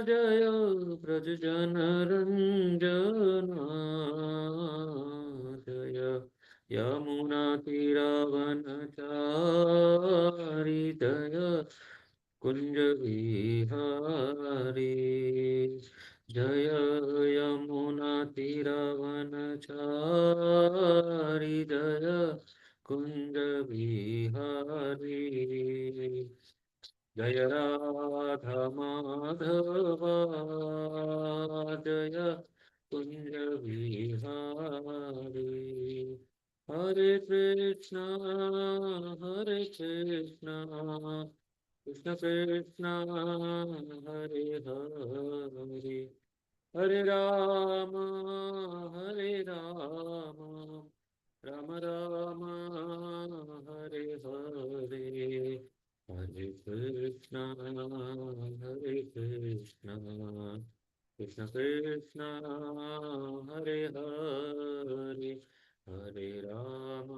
जय व्रजजनरञ्जना जय यमुनातिरावनचारि जय कुञ्जविहारी जय यमुनातिरावनचारि जय कुञ्जविहारी जय राधा माधवा जय कुंज बिहारी हरे कृष्णा कृष्ण कृष्णा हरे हरे हरे राम राम राम हरे हरे हरे कृष्णा कृष्ण कृष्णा हरे हरे हरे राम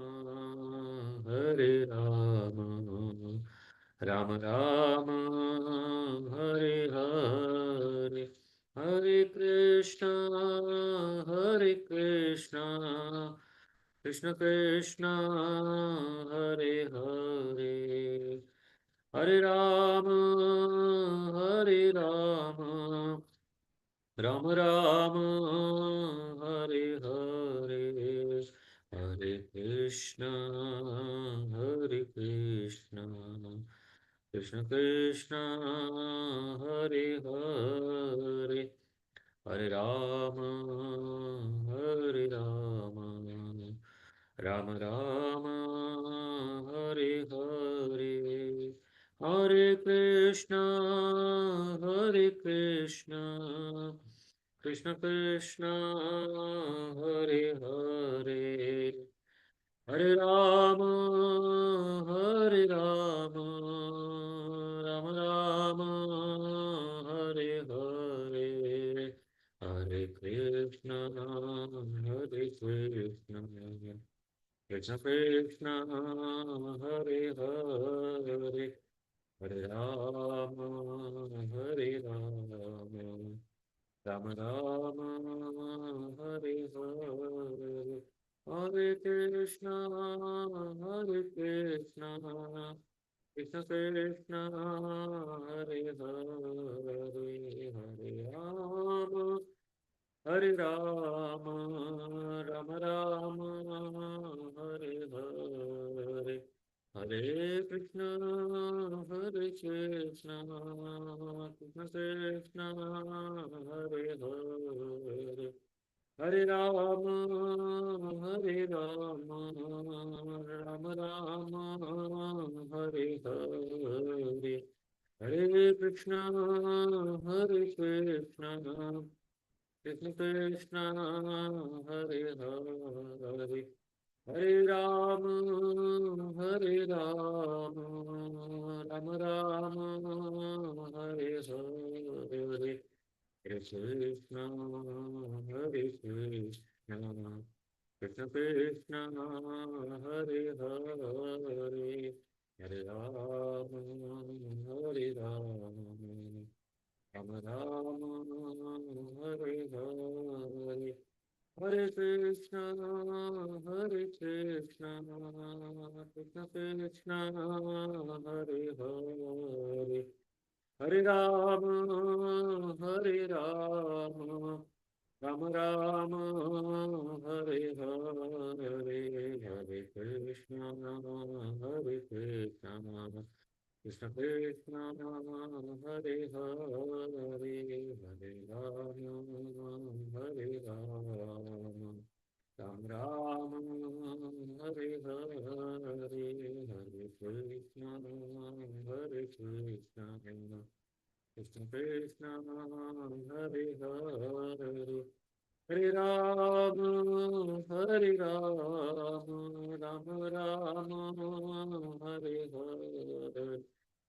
राम राम हरे हरे हरे कृष्णा कृष्ण कृष्णा हरे हरे हरे राम राम राम हरे हरे हरे कृष्ण कृष्ण कृष्ण हरे हरे हरे राम राम राम हरे हरे हरे कृष्ण कृष्ण कृष्ण हरे हरे हरे राम राम राम हरे हरे हरे कृष्ण कृष्ण कृष्ण हरे हरे हरे राम राम राम हरे हरे हरे कृष्ण कृष्ण कृष्ण हरे हरे हरे राम राम राम हरे हरे हरे कृष्ण कृष्ण कृष्ण हरे हरे हरे राम राम राम हरे हरे हरे कृष्ण कृष्ण कृष्ण हरे हरे हरे राम राम राम हरे हरे हरे कृष्ण कृष्ण हरे हरे हरे राम राम हरे हरे हरे कृष्ण कृष्ण कृष्ण हरे हरे हरे राम राम राम हरे हरे हरे कृष्ण कृष्ण कृष्ण हरे हरे हरे राम राम राम हरे हरे हरे कृष्ण कृष्ण कृष्ण हरे हरे हरे राम राम हरे हरे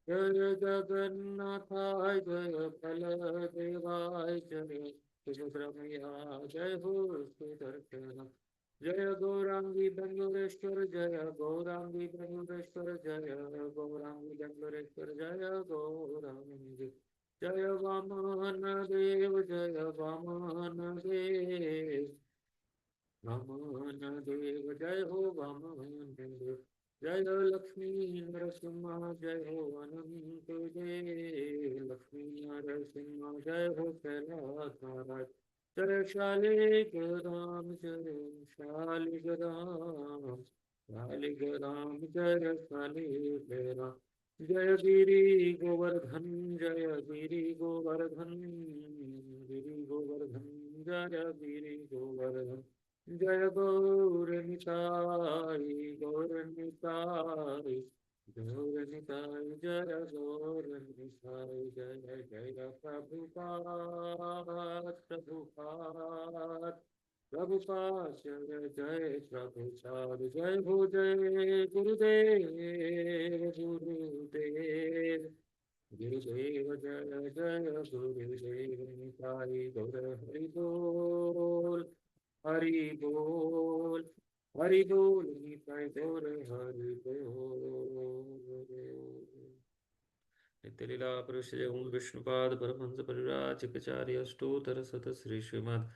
जय जगन्नाथाय जय बलदेवाय जय सुब्रमण्य जय हो सुदर्शन जय गौरांगी बेंगुरेश्वर जय गौरांगी बेंगुरेश्वर जय गौरांगी बेंगुरेश्वर जय गौरांगी जय वामन देव जय वामन देव वामन देव जय हो वामन देव जय लक्ष्मी नरसिम्हा जय हो अनंत देव लक्ष्मी नरसिम्हा जय हो कैलास महाराज जय शालिग्राम जय शालिग्राम शालिग्राम जय शालिग्राम जय गिरि गोवर्धन जय गिरि गोवर्धन गिरि गोवर्धन जय गिरि गोवर्धन जय गौरनिताय गौरनिताय गौरनिताय जय गौरनिताय जय जय प्रभुपाद प्रभुपाद प्रभुपाद जय जय प्रभुपाद जय हो जय गुरुदेव गुरुदेव गुरुदेव जय जय गुरुदेव निताय गौर हरि बोल हरि बोल हरि बोल निताय गौर हरि बोल नित्य लीला पुरुष जय विष्णुपाद परमहंस परिव्राजकाचार्य अष्टोत्तर शत Shri Shrimad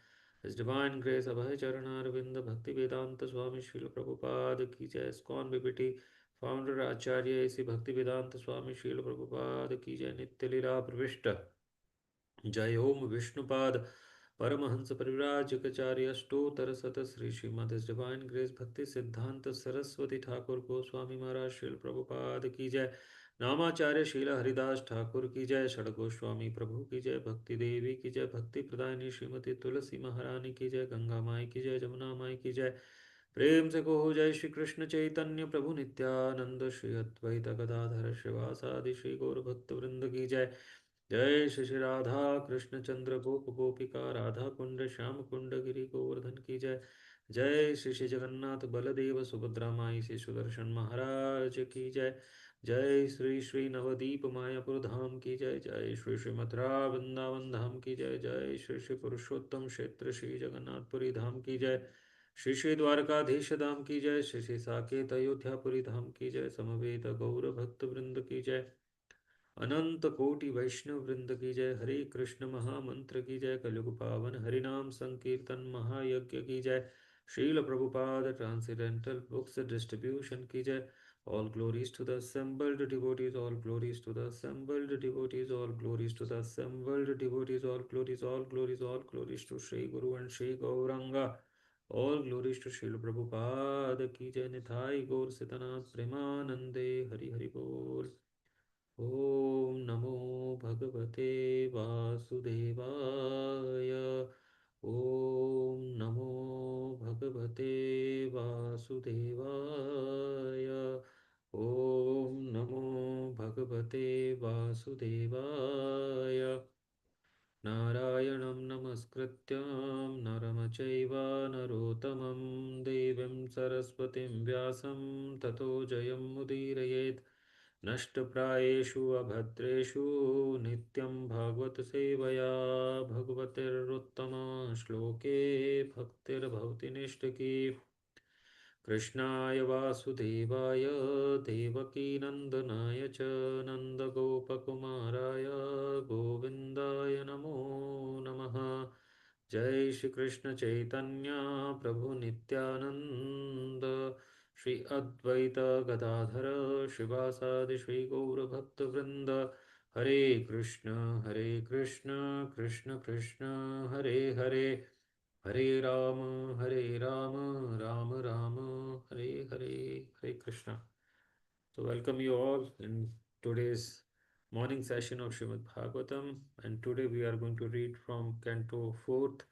His Divine Grace Abhay Charanarvind Bhakti Vedanta Swami Srila Prabhupada की जय इस्कॉन बीबीटी फाउंडर आचार्य ऐसी भक्ति वेदांत स्वामी शील प्रभुपाद की जय नित्य लीला प्रविष्ट जय ओम विष्णुपाद परमहंस परिव्राजकाचार्य अष्टोत्तर शत श्री श्रीमद डिवाइन ग्रेस भक्ति सिद्धांत सरस्वती ठाकुर को स्वामी महाराज श्रील प्रभुपाद की जय नामाचार्य शील हरिदास ठाकुर की जय षड गोस्वामी प्रभु की जय भक्ति देवी की जय भक्ति प्रदायिनी श्रीमती तुलसी महारानी की जय गंगा माई की जय जमुना माई की जय प्रेम से कहो जय श्री कृष्ण चैतन्य प्रभु नित्यानंद श्री अद्वैत गदाधर शिवासादि श्री गौर भक्त वृंद की जय जय श्री श्री राधा कृष्ण चंद्र गोप गोपिका राधा कुंड श्याम कुंड गिरि गोवर्धन की जय जय श्री श्री जगन्नाथ बलदेव सुभद्रा माई श्री सुदर्शन महाराज की जय जय श्री श्री नवदीप मायापुर धाम की जय जय श्री श्री मथुरा वृंदावन धाम की जय जय श्री श्री पुरुषोत्तम क्षेत्र श्री जगन्नाथपुरी धाम की जय श्री श्री द्वारकाधीश धाम की जय श्री श्री साकेत अयोध्यापुरी धाम की जय समवेत गौर भक्त वृंद की जय अनंत कोटि वैष्णव वृंद की जय हरे कृष्ण महामंत्र की जय कलयुग पावन हरिनाम संकीर्तन महायज्ञ की जय Srila Prabhupada transcendental books distribution की जय all glories to the assembled devotees all glories to the assembled devotees all glories to the assembled devotees all glories to Shri Guru and Shri Gauranga all glories to Shri Prabhupada की जय निथाई गौर सितनाथ प्रेमानंदे हरि हरि बोल ॐ नमो भगवते वासुदेवाय ॐ नमो भगवते वासुदेवाय ॐ नमो भगवते वासुदेवाय नारायणं नमस्कृत्यं नरं चैव नरोत्तमं देवीं सरस्वतीं व्यासं ततो जयमुदीरयेत् नष्टप्रायेषु अभद्रेषु नित्यं भागवत सेवया भगवतिरुत्तमा श्लोके भक्तिर्भवति निष्ठकी कृष्णाय वासुदेवाय देवकीनन्दनाय च नन्दगोपकुमाराय गोविन्दाय नमो नमः जय श्री कृष्ण चैतन्य प्रभु नित्यानंद श्री अद्वैत गदाधर शिवासादि श्री गौरभक्तवृंद हरे Krishna Krishna Krishna Hare Hare Hare Ram Ram Ram Hare Hare Hare Krishna so welcome you all in today's morning session of Srimad Bhagavatam and today we are going to read from Canto 4th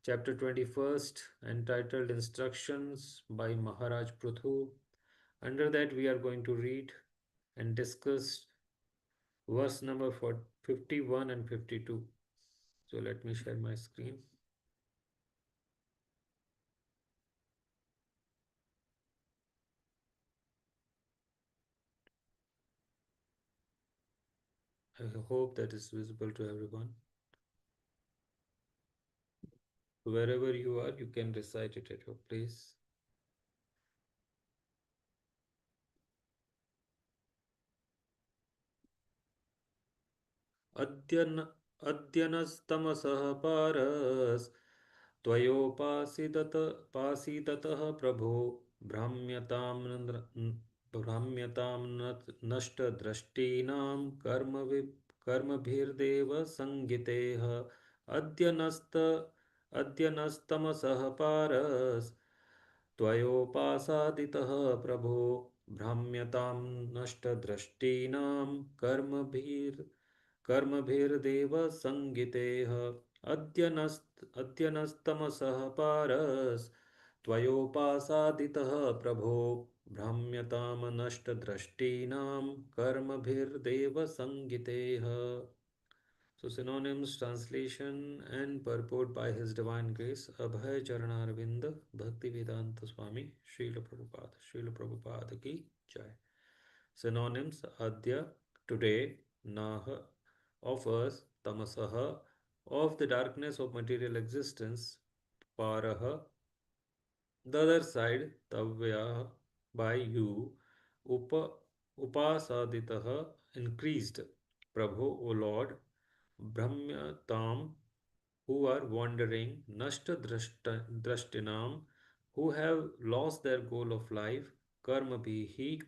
chapter 21st entitled Instructions by Maharaj Prithu. Under that we are going to read and discuss verse number 51 and 52. So let me share my screen. I hope that is visible to everyone. Wherever you are, you can recite it at your place. अद्यन अद्यनस्तमसः पारस् त्वयोपासिदत पासीदतः प्रभो भ्राम्यतां भ्राम्यतां नष्टदृष्टीनां कर्मभिर्देव संगितेः अद्य नस्तमसः पारस् त्वयोपासादितः प्रभो भ्राम्यतां नष्टदृष्टीनां कर्मभिर्देव संगितेः अद्य नस्तमसः पारस् त्वयोपासादितः प्रभो भ्राम्यतां नष्टदृष्टीनां कर्मभिर्देव संगितेः. So synonyms, translation and purport by His Divine Grace Abhay Charanarvind Bhakti Vedanta Swami Srila Prabhupada ki Jai. Synonyms: Adya, today; Nah, of us; Tamasaha, of the darkness of material existence; Paraha, the other side; Tavya, by you; Upa, Upasaditaha, increased; Prabhu, O Lord; Brahmyatam, who are wandering; Nashta Drashtinam, who have lost their goal of life; Karma Bhihi,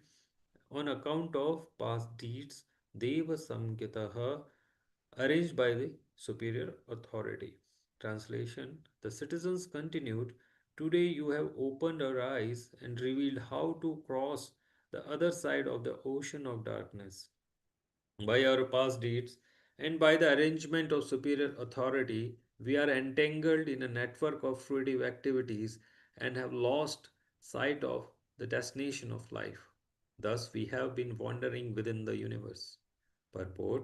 on account of past deeds; Deva Samgitaha, arranged by the superior authority. Translation: The citizens continued, today you have opened our eyes and revealed how to cross the other side of the ocean of darkness. By our past deeds and by the arrangement of superior authority, we are entangled in a network of fruitive activities and have lost sight of the destination of life. Thus, we have been wandering within the universe. Purport: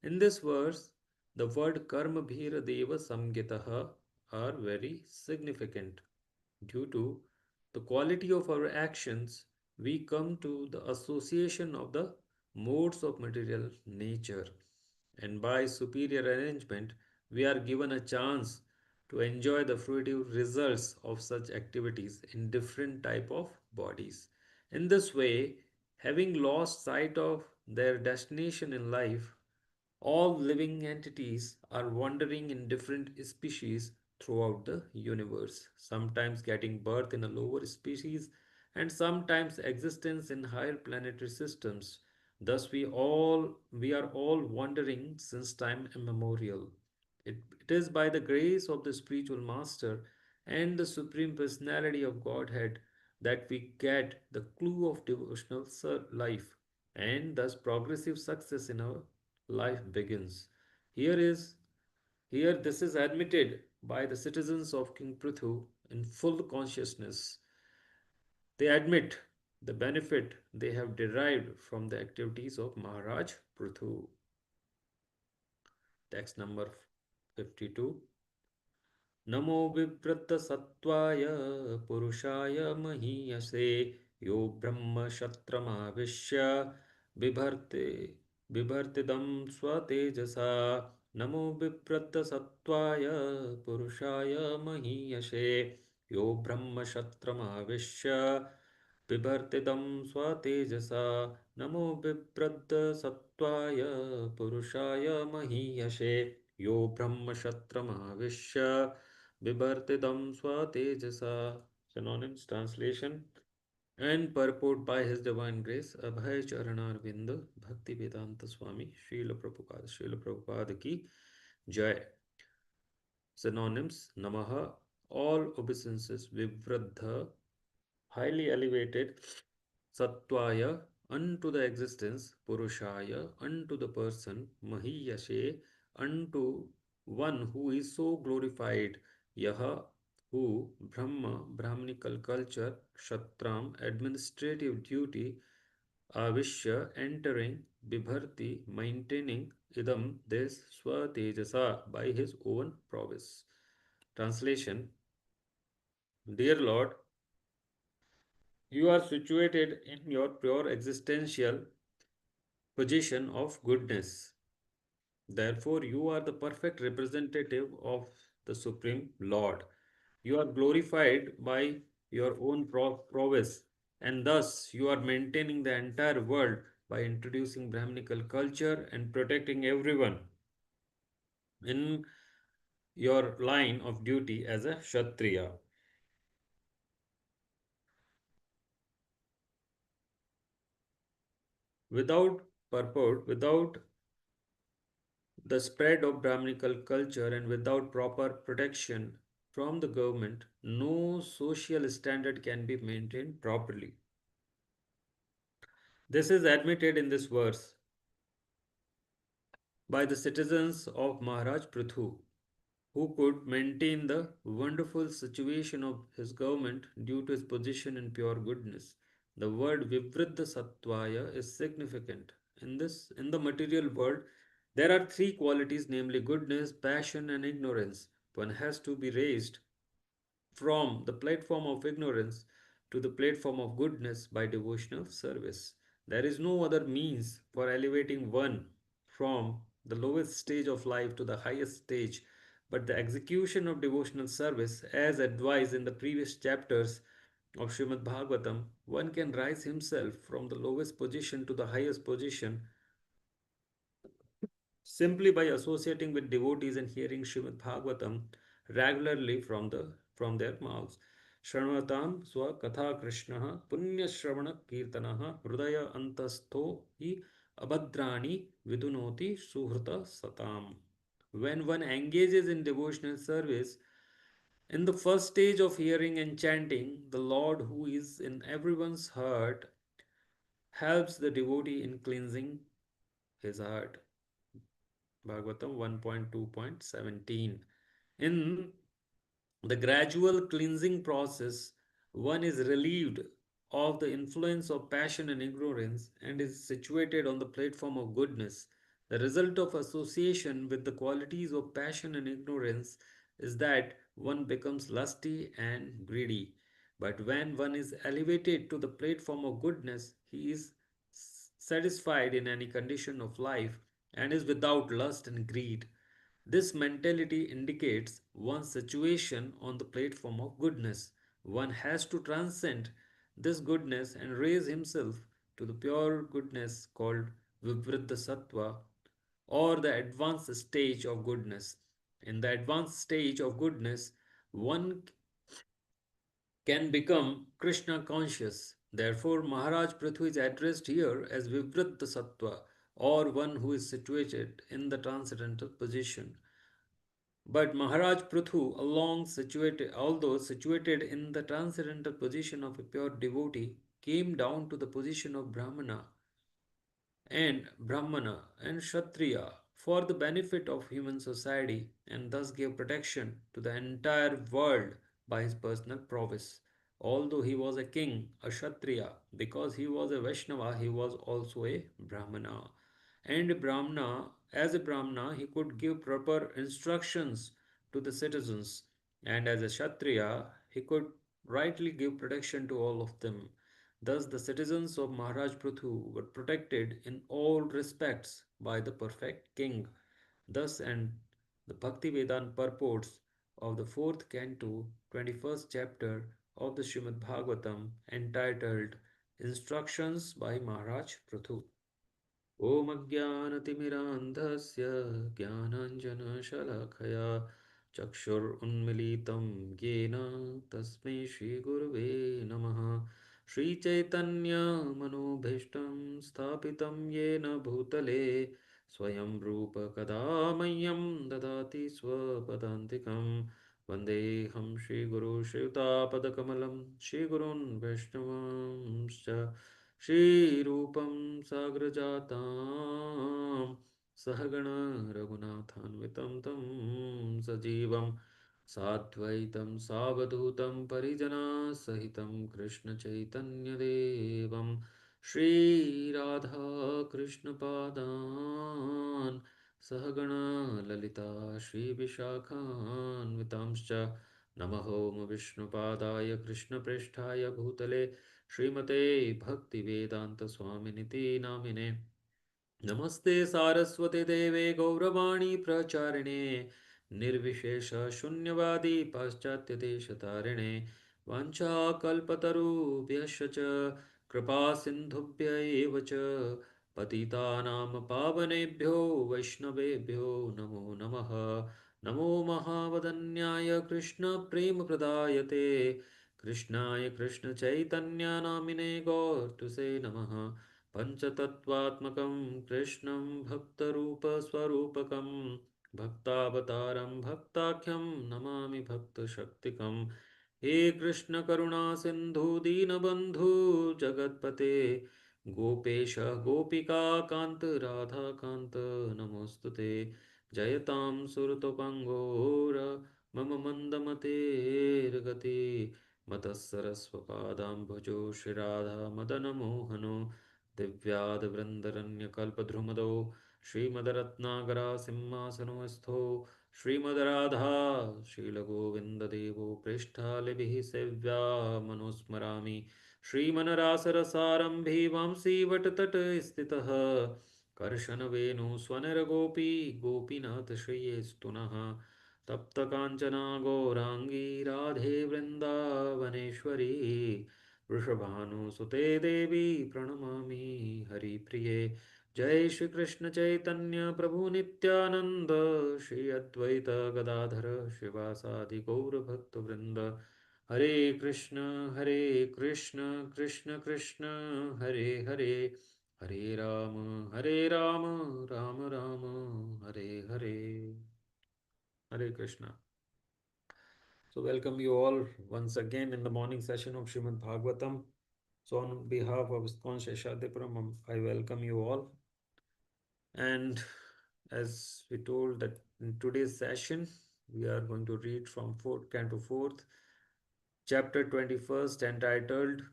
In this verse, the word karma bhira deva samgitaha are very significant. Due to the quality of our actions, we come to the association of the modes of material nature, and by superior arrangement, we are given a chance to enjoy the fruitive results of such activities in different type of bodies. In this way, having lost sight of their destination in life, all living entities are wandering in different species throughout the universe, sometimes getting birth in a lower species and sometimes existence in higher planetary systems. Thus we are all wandering since time immemorial. It is by the grace of the spiritual master and the supreme personality of Godhead that we get the clue of devotional life, and thus progressive success in our life begins. Here is Here this is admitted by the citizens of King Prithu in full consciousness. They admit the benefit they have derived from the activities of Maharaj Prithu. Text number 52. नमो बिभ्रतसत्त्वाय पुरुषाय महीयसे यो ब्रह्मक्षत्रमाविश्य बिभर्ति बिभर्तिदं स्वतेजसा. नमो बिभ्रतसत्त्वाय पुरुषाय महीयसे यो ब्रह्मक्षत्रमाविश्य बिभर्तिदं स्वतेजसा. नमो बिभ्रतसत्त्वाय पुरुषाय महीयसे यो ब्रह्मक्षत्रमाविश्य बिभर्तिदं स्वतेजसा. Synonyms, translation and purport by His Divine Grace Abhay Charanarvind Bhakti Vedanta Swami Srila Prabhupada ki Jai. Synonyms: Namaha, all obeisances; Vivraddha, highly elevated; Sattvaya, unto the existence; Purushaya, unto the person; Mahiyashe, unto one who is so glorified; Yaha, who; Brahma, Brahminical culture; Kshatram, administrative duty; Avishya, entering; Bibharti, maintaining; Idam, this; Swatejasa, by his own prowess. Translation: Dear Lord, you are situated in your pure existential position of goodness. Therefore, you are the perfect representative of the Supreme Lord. You are glorified by your own prowess, and thus you are maintaining the entire world by introducing Brahminical culture and protecting everyone in your line of duty as a Kshatriya. Without purport, without the spread of Brahminical culture and without proper protection from the government, no social standard can be maintained properly. This is admitted in this verse by the citizens of Maharaj Prithu, who could maintain the wonderful situation of his government due to his position in pure goodness. The word Vivriddha Sattvaya is significant. In the material world, there are three qualities, namely goodness, passion, and ignorance. One has to be raised from the platform of ignorance to the platform of goodness by devotional service. There is no other means for elevating one from the lowest stage of life to the highest stage but the execution of devotional service, as advised in the previous chapters of Srimad Bhagavatam. One can rise himself from the lowest position to the highest position simply by associating with devotees and hearing Srimad Bhagavatam regularly from their mouths. Shranvatam swa katha Krishna punya shravana kirtanaha hridaya antastho hi abhadrani vidunoti suhrita satam. When one engages in devotional service, in the first stage of hearing and chanting, the Lord who is in everyone's heart helps the devotee in cleansing his heart. Bhagavatam 1.2.17. In the gradual cleansing process, one is relieved of the influence of passion and ignorance and is situated on the platform of goodness. The result of association with the qualities of passion and ignorance is that one becomes lusty and greedy. But when one is elevated to the platform of goodness, he is satisfied in any condition of life and is without lust and greed. This mentality indicates one's situation on the platform of goodness. One has to transcend this goodness and raise himself to the pure goodness called Vivriddha Sattva or the advanced stage of goodness. In the advanced stage of goodness, one can become Krishna conscious. Therefore, Maharaj Prithu is addressed here as Vivriddha Sattva or one who is situated in the transcendental position. But Maharaj Prithu, although situated in the transcendental position of a pure devotee, came down to the position of Brahmana and Kshatriya for the benefit of human society and thus gave protection to the entire world by his personal prowess. Although he was a king, a Kshatriya, because he was a Vaishnava, he was also a Brahmana. And as a Brahmana, he could give proper instructions to the citizens, and as a Kshatriya, he could rightly give protection to all of them. Thus, the citizens of Maharaj Prithu were protected in all respects by the perfect king. Thus, and the Bhakti Vedanta purports of the fourth canto, 21st chapter of the Srimad Bhagavatam, entitled Instructions by Maharaj Prithu. ॐ अज्ञानतिमिरान्धस्य ज्ञानाञ्जनशलाखया चक्षुरुन्मिलितं येन तस्मै श्रीगुरुवे नमः श्रीचैतन्यमनोभीष्टं स्थापितं येन भूतले स्वयं रूप कदा मह्यं ददाति स्वपदान्तिकं वन्देऽहं श्रीगुरो श्रीयुतापदकमलं श्रीगुरून् वैष्णवांश्च श्रीरूपं साग्रजातां सहगण रघुनाथान्वितं तं सजीवं साद्वैतं सावधूतं परिजनासहितं कृष्णचैतन्यदेवं श्रीराधाकृष्णपादान् सहगण ललिता श्रीविशाखान्वितांश्च नमः ॐ विष्णुपादाय कृष्णप्रेष्ठाय भूतले श्रीमते भक्तिवेदान्तस्वामिनिति नामिने नमस्ते सारस्वते देवे गौरवाणी प्रचारिणे निर्विशेष शून्यवादी पाश्चात्यदेशतारिणे वाञ्छाकल्पतरुभ्यश्च कृपा सिन्धुभ्य एव च पतितानां पावनेभ्यो वैष्णवेभ्यो नमो नमः। नमो महावदन्याय कृष्णप्रेमप्रदायते कृष्णाय कृष्णचैतन्यनामिने गौतुसे नमः। पञ्चतत्त्वात्मकं कृष्णं भक्तरूपस्वरूपकं भक्तावतारं भक्ताख्यं नमामि भक्तशक्तिकम्। हे कृष्ण करुणा सिन्धु दीनबन्धु जगत्पते गोपेश गोपिका कान्त राधाकान्त नमोऽस्तुते। जयतां सुरतोपङ्गोर मम मन्दमतेर्गति मतः सरस्वपादाम्भुजो श्रीराधा मदनमोहनो दिव्याद्वृन्दरण्यकल्पद्रुमदो श्रीमदरत्नाकरा सिंहासनो स्थो श्रीमद्राधा शीलगोविन्ददेवो पृष्ठालिभिः सेव्या मनुस्मरामि श्रीमनरासरसारम्भी वांसी वटतटस्थितः कर्षणवेणुस्वनरगोपी गोपीनाथ श्रियेस्तु नः तप्तकाञ्चना गौराङ्गी राधे वृन्दावनेश्वरी वृषभानुसुते देवी प्रणमामि हरिप्रिये। जय श्री कृष्ण चैतन्य प्रभु नित्यानंद श्री अद्वैत गदाधर शिवासादि गौर भक्त वृंद। हरे कृष्ण कृष्ण कृष्ण हरे हरे हरे राम राम राम हरे हरे। हरे Krishna. So welcome you all once again in the morning session of Srimad Bhagavatam. So on behalf of ISKCON Sheshadipuram, I welcome you all. And as we told that in today's session, we are going to read from 4th Canto 4th, chapter 21st, entitled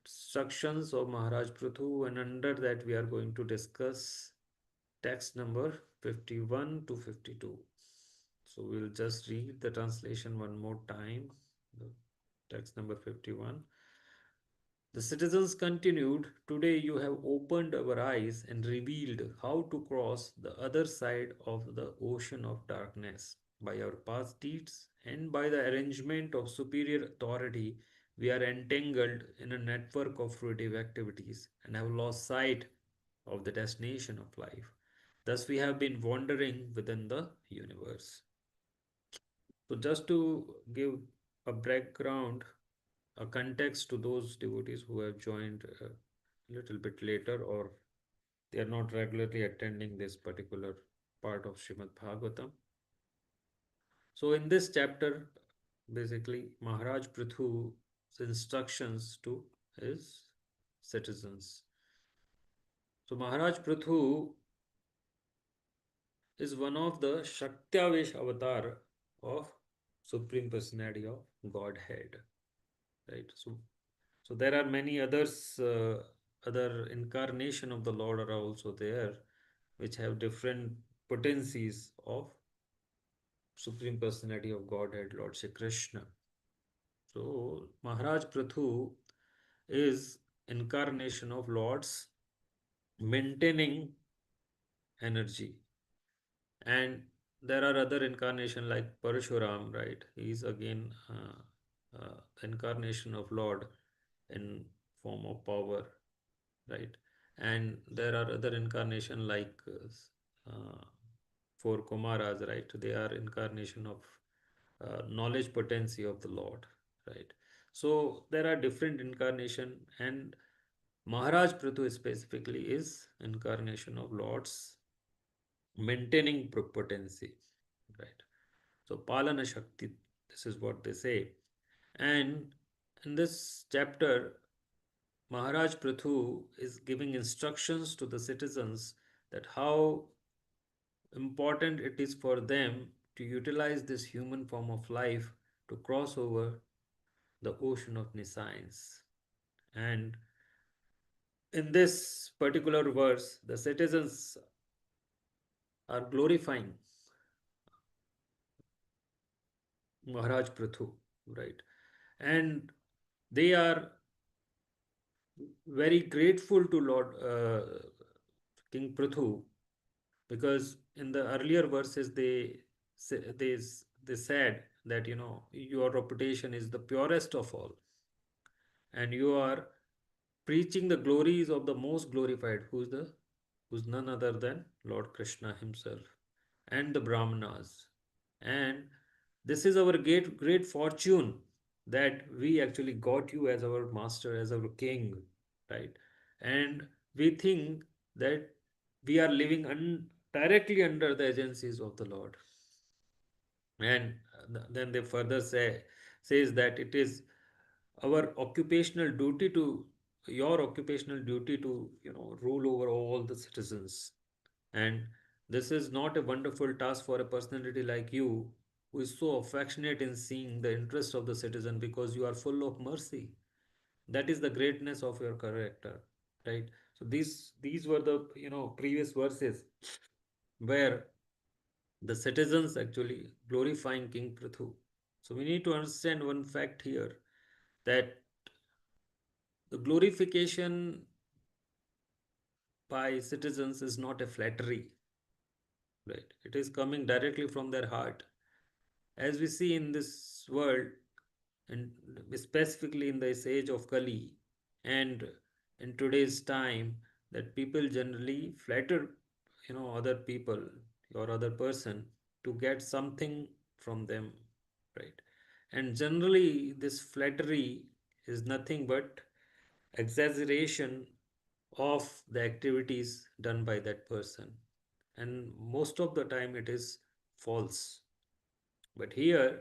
Instructions of Maharaj Prithu, and under that we are going to discuss text number 51 to 52. So we'll just read the translation one more time. The text number 51. The citizens continued, "Today you have opened our eyes and revealed how to cross the other side of the ocean of darkness. By our past deeds and by the arrangement of superior authority, we are entangled in a network of fruitive activities and have lost sight of the destination of life. Thus, we have been wandering within the universe." So, just to give a background, a context to those devotees who have joined a little bit later, or they are not regularly attending this particular part of Srimad Bhagavatam. So, in this chapter, basically, Maharaj Prithu's instructions to his citizens. So, Maharaj Prithu is one of the Shaktiavesh avatar of Supreme Personality of Godhead, right? So there are many others, other incarnation of the Lord are also there, which have different potencies of Supreme Personality of Godhead, Lord Shri Krishna. So Maharaj Prithu is incarnation of Lord's maintaining energy, and there are other incarnation like Parashuram, right? He is again incarnation of Lord in form of power, right? And there are other incarnation like four Kumaras, right? They are incarnation of knowledge potency of the Lord, right? So there are different incarnation, and Maharaj Prithu specifically is incarnation of Lord's maintaining potency, right? So Palana Shakti, this is what they say. And in this chapter, Maharaj Prithu is giving instructions to the citizens that how important it is for them to utilize this human form of life to cross over the ocean of nescience. And in this particular verse, the citizens are glorifying Maharaj Prithu, right? And they are very grateful to Lord King Prithu, because in the earlier verses they they said that your reputation is the purest of all, and you are preaching the glories of the most glorified, who's none other than Lord Krishna himself and the Brahmanas. And this is our great fortune that we actually got you as our master, as our king, right? And we think that we are living directly under the agencies of the Lord. And then they further says that it is our occupational duty to your occupational duty to rule over all the citizens. And this is not a wonderful task for a personality like you, who is so affectionate in seeing the interest of the citizen, because you are full of mercy. That is the greatness of your character, right? So these were the previous verses where the citizens actually glorifying King Prithu. So we need to understand one fact here, that the glorification by citizens is not a flattery, right? It is coming directly from their heart. As we see in this world, and specifically in this age of Kali, and in today's time, that people generally flatter, other people or other person to get something from them, right? And generally, this flattery is nothing but exaggeration of the activities done by that person, and most of the time it is false. But here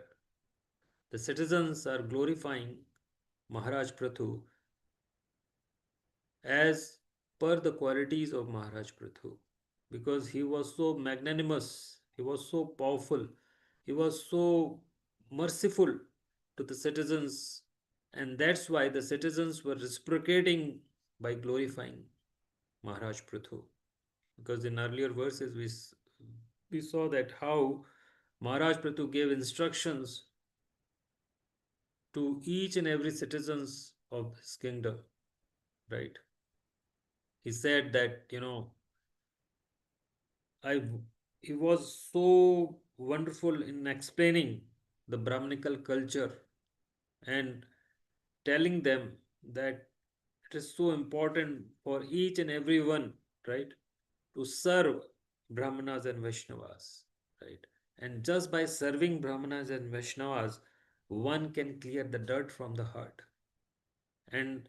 the citizens are glorifying Maharaj Prathu as per the qualities of Maharaj Prathu, because he was so magnanimous, he was so powerful, he was so merciful to the citizens, and that's why the citizens were reciprocating by glorifying Maharaj Prathu. Because in earlier verses we saw that how Maharaj Prathu gave instructions to each and every citizens of his kingdom, right? He said that I he was so wonderful in explaining the Brahminical culture and telling them that it is so important for each and every one, right, to serve Brahmanas and Vaishnavas, right? And just by serving Brahmanas and Vaishnavas, one can clear the dirt from the heart. And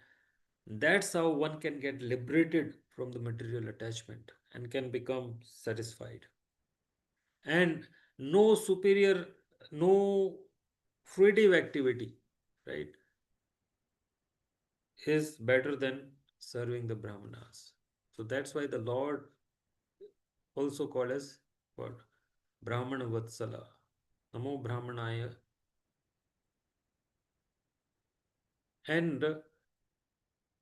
that's how one can get liberated from the material attachment and can become satisfied. And no superior, no fruitive activity, right, is better than serving the Brahmanas. So that's why the Lord also called as what? Brahmana Vatsala. Namo Brahmanaya. And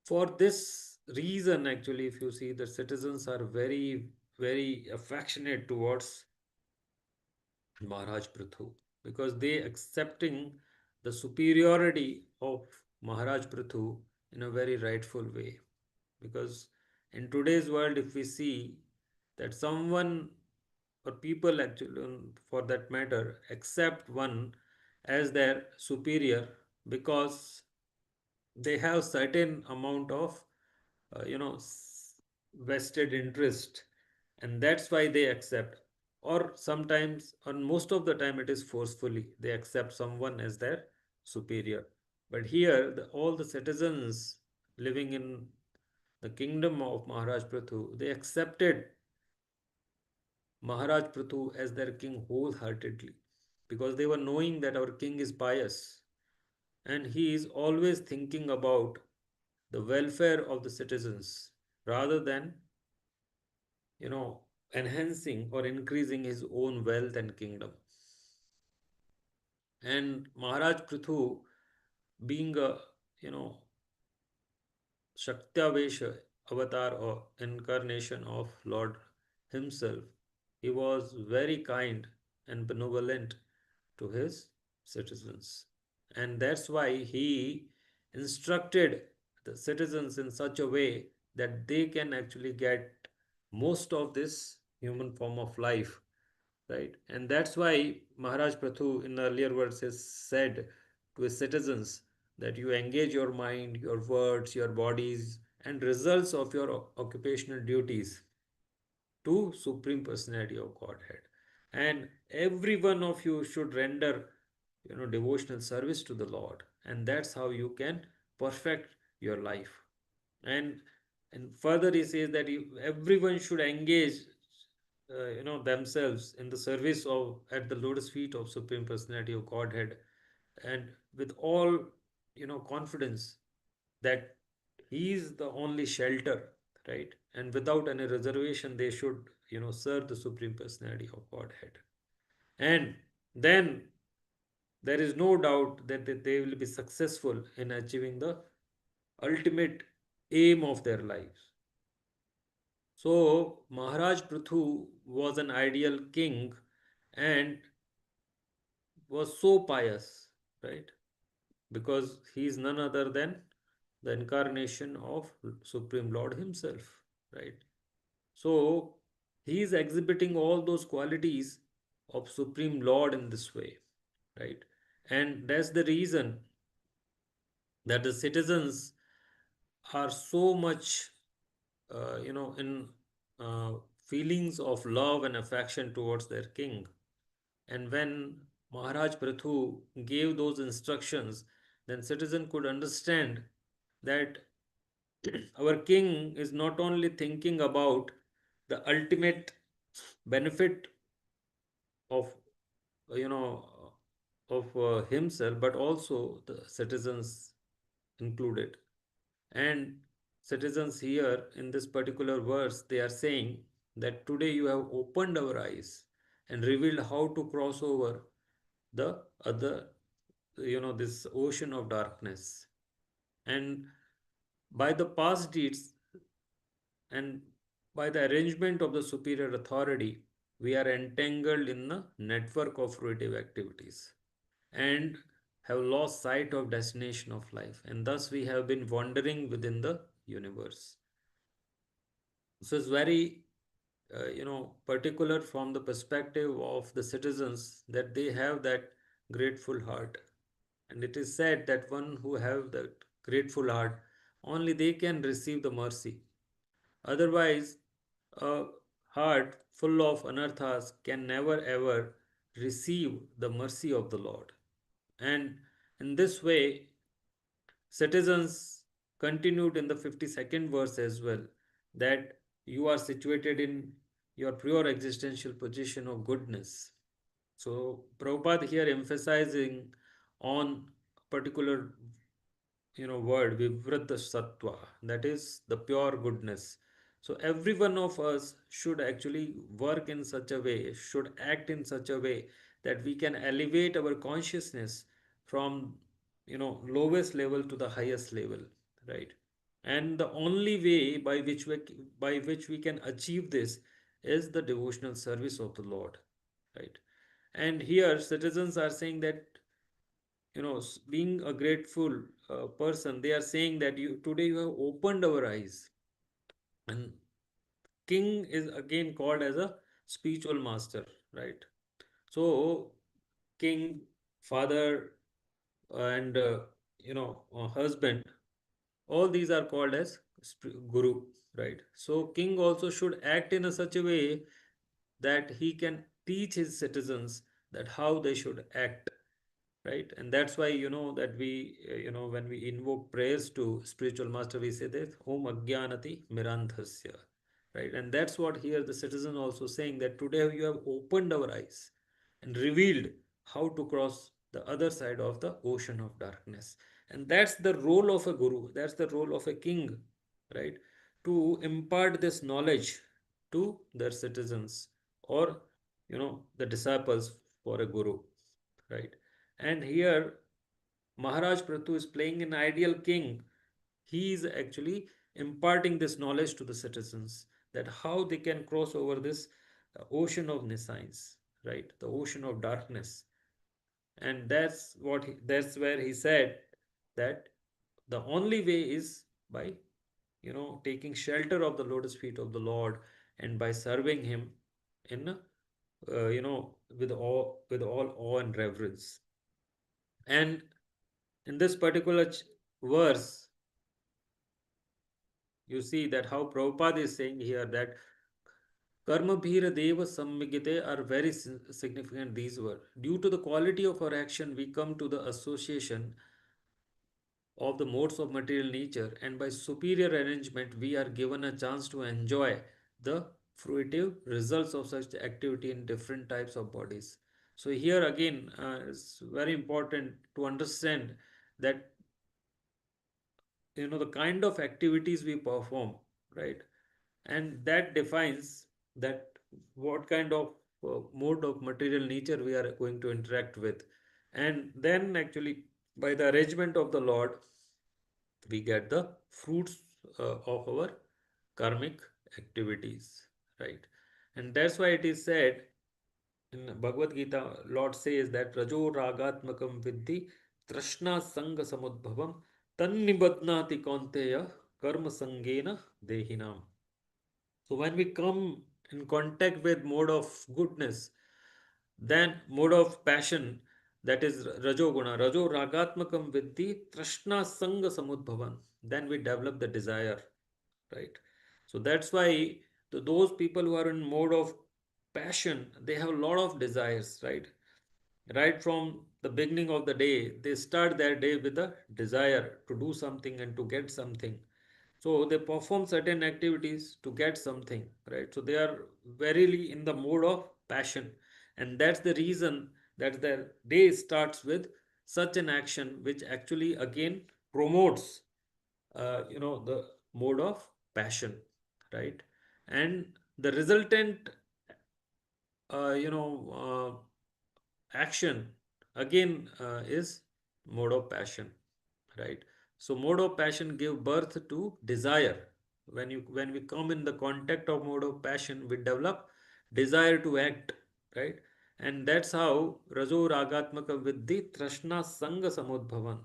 for this reason, actually, if you see, the citizens are very, very affectionate towards Maharaj Prithu, because they accepting the superiority of Maharaj Prithu in a very rightful way. Because in today's world, if we see that someone or people actually, for that matter, accept one as their superior because they have certain amount of vested interest, and that's why they accept. Or sometimes, or most of the time, it is forcefully they accept someone as their superior. But here all the citizens living in the kingdom of Maharaj Prathu, they accepted Maharaj Prathu as their king wholeheartedly, because they were knowing that our king is pious and he is always thinking about the welfare of the citizens rather than, you know, enhancing or increasing his own wealth and kingdom. And Maharaj Prithu, being a, you know, Shaktavesha avatar or incarnation of Lord himself, he was very kind and benevolent to his citizens. And that's why he instructed the citizens in such a way that they can actually get most of this human form of life right? And that's why Maharaj Prathu in the earlier verses said to his citizens that you engage your mind, your words, your bodies, and results of your occupational duties to Supreme Personality of Godhead. And every one of you should render, devotional service to the Lord. And that's how you can perfect your life. And further he says that everyone should engage themselves in the service of at the lotus feet of Supreme Personality of Godhead, and with all confidence that he is the only shelter, right? And without any reservation they should serve the Supreme Personality of Godhead. And then there is no doubt that they will be successful in achieving the ultimate aim of their lives. So Maharaj Prithu was an ideal king and was so pious, right? Because he is none other than the incarnation of Supreme Lord Himself, right? So he is exhibiting all those qualities of Supreme Lord in this way, right? And that's the reason that the citizens are so much, in uh, feelings of love and affection towards their king. And when Maharaj Prathu gave those instructions, then citizen could understand that our king is not only thinking about the ultimate benefit of you know of himself, but also the citizens included. And citizens here in this particular verse, they are saying that today you have opened our eyes and revealed how to cross over the other, this ocean of darkness. And by the past deeds and by the arrangement of the superior authority, we are entangled in a network of fruitive activities and have lost sight of destination of life, and thus we have been wandering within the universe. So it's very particular from the perspective of the citizens that they have that grateful heart. And it is said that one who have that grateful heart, only they can receive the mercy. Otherwise, a heart full of anarthas can never ever receive the mercy of the Lord. And in this way, citizens continued in the 52nd verse as well, that you are situated in your pure existential position of goodness. So Prabhupada here emphasizing on a particular word vivritta sattva, that is the pure goodness. So every one of us should actually work in such a way, should act in such a way that we can elevate our consciousness from lowest level to the highest level, right? And the only way by which we can achieve this is the devotional service of the Lord, right? And here citizens are saying that being a grateful person, they are saying that you today you have opened our eyes. And king is again called as a spiritual master, right? So king, father, and husband, all these are called as guru, right? So king also should act in a such a way that he can teach his citizens that how they should act, right? And that's why that we when we invoke prayers to spiritual master, we say that om agyanati mirandhasya, right? And that's what here the citizen also saying, that today you have opened our eyes and revealed how to cross the other side of the ocean of darkness. And that's the role of a guru, that's the role of a king, right? To impart this knowledge to their citizens, or the disciples for a guru, right? And here Maharaj Prathu is playing an ideal king. He is actually imparting this knowledge to the citizens, that how they can cross over this ocean of nescience, right? The ocean of darkness. And that's where he said that the only way is by taking shelter of the lotus feet of the Lord, and by serving him in with all awe and reverence. And in this particular verse, you see that how Prabhupada is saying here that karma bhira deva sammigite are very significant. These were due to the quality of our action, we come to the association of the modes of material nature, and by superior arrangement, we are given a chance to enjoy the fruitive results of such activity in different types of bodies. So, here again, it's very important to understand that the kind of activities we perform, right, and that defines that what kind of mode of material nature we are going to interact with. And then actually, by the arrangement of the Lord, we get the fruits of our karmic activities, right? And that's why it is said in Bhagavad Gita, Lord says that rajo ragatmakam vidhi trashna sanga samudbhavam tannibadnati kaunteya karma sangena dehinam. So when we come in contact with mode of goodness, then mode of passion, that is rajoguna, rajo ragatmakam vidhi trashna sanga samudbhavan, then we develop the desire, right? So that's why those people who are in mode of passion, they have a lot of desires, right? Right from the beginning of the day, they start their day with a desire to do something and to get something. So they perform certain activities to get something, right? So they are verily in the mode of passion. And that's the reason that their day starts with such an action, which actually again promotes, the mode of passion, right? And the resultant, action again is mode of passion, right? So mode of passion give birth to desire. When we come in the contact of mode of passion, we develop desire to act, right? And that's how rajo ragatmaka viddhi trashna sanga samudbhavan.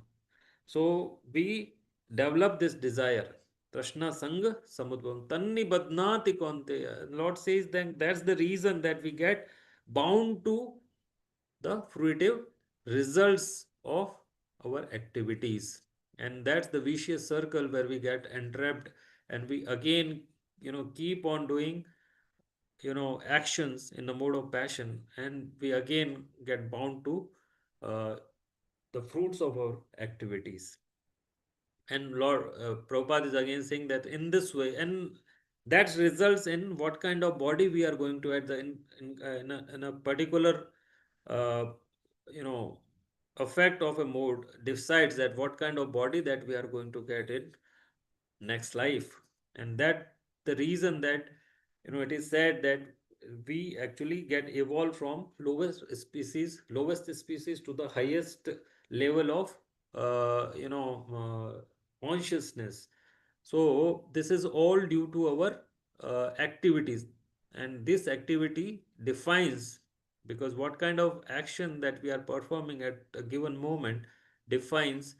So we develop this desire, trashna sanga samudbhavan tanni badnati kaunteya. Lord says then that's the reason that we get bound to the fruitive results of our activities. And that's the vicious circle where we get entrapped, and we again keep on doing actions in the mode of passion, and we again get bound to uh, the fruits of our activities. And Lord Prabhupada is again saying that in this way, and that results in what kind of body we are going to at the in a particular uh, you know effect of a mode decides that what kind of body that we are going to get in next life. And that the reason that it is said that we actually get evolved from lowest species to the highest level of consciousness. So this is all due to our activities, and this activity defines, because what kind of action that we are performing at a given moment defines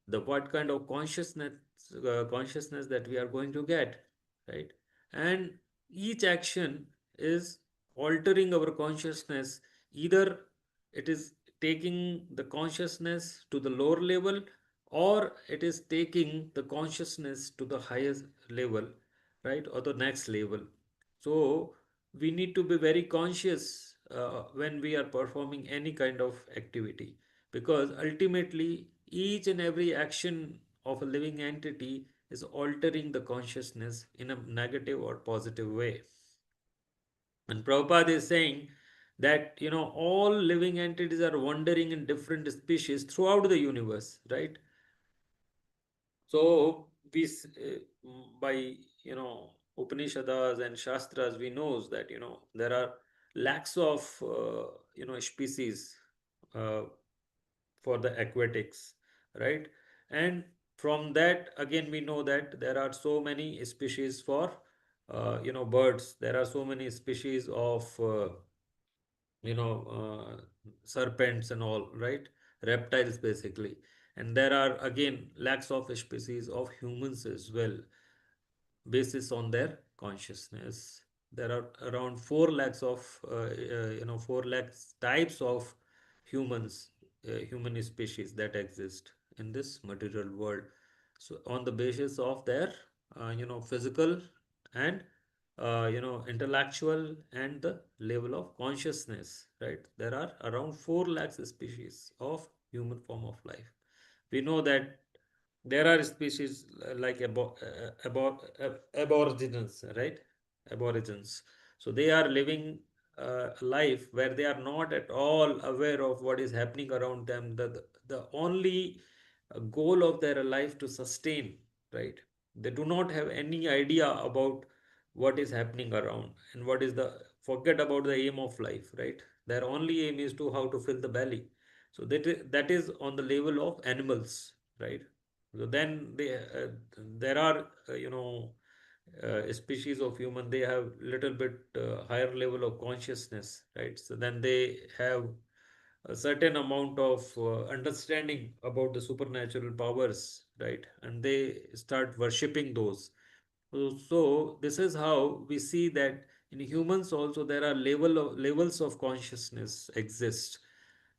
the what kind of consciousness that we are going to get, right? And each action is altering our consciousness. Either it is taking the consciousness to the lower level, or it is taking the consciousness to the highest level, right, or the next level. So we need to be very conscious when we are performing any kind of activity, because ultimately each and every action of a living entity is altering the consciousness in a negative or positive way. And Prabhupada is saying that all living entities are wandering in different species throughout the universe, right? So by Upanishads and Shastras, we knows that there are lakhs of species uh, for the aquatics, right? And from that again we know that there are so many species for birds. There are so many species of you know serpents and all, right? Reptiles basically. And there are again lakhs of species of humans as well, basis on their consciousness. there are around 4 lakhs of 4 lakhs types of humans, human species that exist in this material world. So on the basis of their physical and intellectual and the level of consciousness, right? There are around 4 lakhs species of human form of life. We know that there are species like aborigines, right? Aborigines. So they are living a life where they are not at all aware of what is happening around them. The only goal of their life to sustain, right? They do not have any idea about what is happening around and what is the forget about the aim of life, right? Their only aim is to how to fill the belly. So that is on the level of animals, right? So then there are species of human, they have little bit higher level of consciousness, right? So then they have a certain amount of understanding about the supernatural powers, right? And they start worshipping those. So this is how we see that in humans also there are levels of consciousness exist,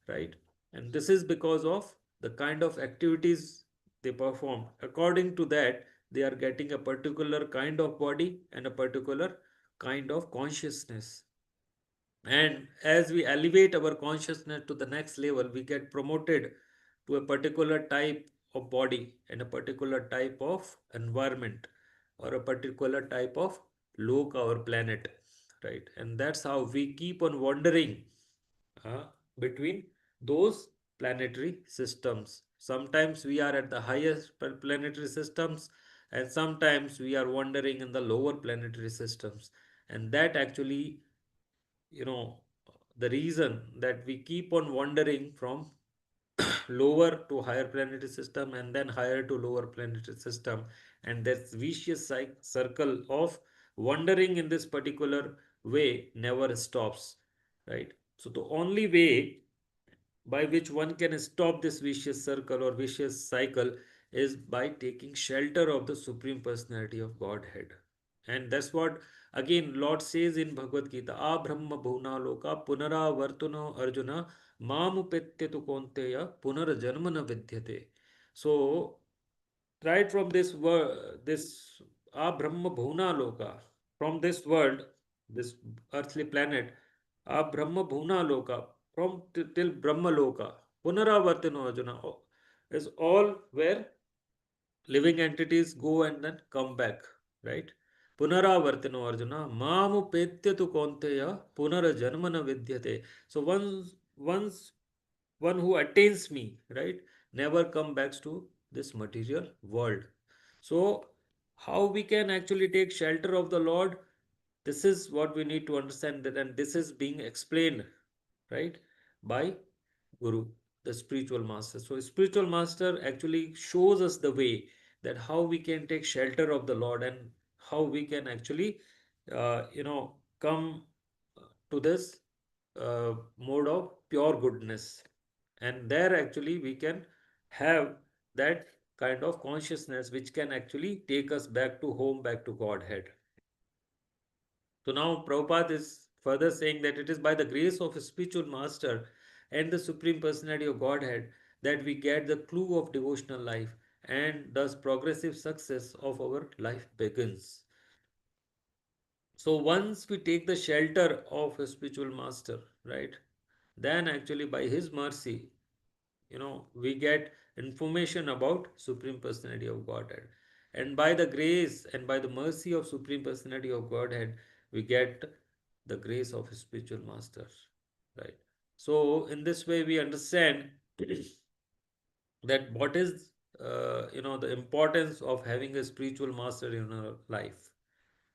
right? And this is because of the kind of activities they perform. According to that, they are getting a particular kind of body and a particular kind of consciousness. And as we elevate our consciousness to the next level, we get promoted to a particular type of body and a particular type of environment or a particular type of loka or planet, right? And that's how we keep on wandering uh, between those planetary systems. Sometimes we are at the highest planetary systems, and sometimes we are wandering in the lower planetary systems. And that actually, you know, the reason that we keep on wandering from lower to higher planetary system and then higher to lower planetary system, and that vicious circle of wandering in this particular way never stops, right? So the only way by which one can stop this vicious circle or vicious cycle is by taking shelter of the Supreme Personality of Godhead. And that's what again Lord says in Bhagavad Gita, Abrahma Bhuna Loka Punaravartuno Arjuna Mamupetyetu Konteya Punarjanmana Vidyate. So right from this word, this Brahma Bhuna Loka, from this world, this earthly planet, Brahma Bhuna Loka, from till Brahma Loka, Punaravartino Arjuna, is all where living entities go and then come back, right? Punaravartino Arjuna, Mamu Petyatu Konteya, Punarajanmana Vidyate. So once one who attains me, right, never come back to this material world. So how we can actually take shelter of the Lord, this is what we need to understand that, and this is being explained, right, by Guru, the spiritual master. So spiritual master actually shows us the way that how we can take shelter of the Lord and how we can actually come to this mode of pure goodness, and there actually we can have that kind of consciousness which can actually take us back to home, back to Godhead. So now Prabhupada is further saying that it is by the grace of a spiritual master and the Supreme Personality of Godhead that we get the clue of devotional life, and thus progressive success of our life begins. So once we take the shelter of a spiritual master, right, then actually by his mercy, we get information about Supreme Personality of Godhead. And by the grace and by the mercy of Supreme Personality of Godhead, we get the grace of a spiritual master, right? So in this way we understand that what is the importance of having a spiritual master in our life.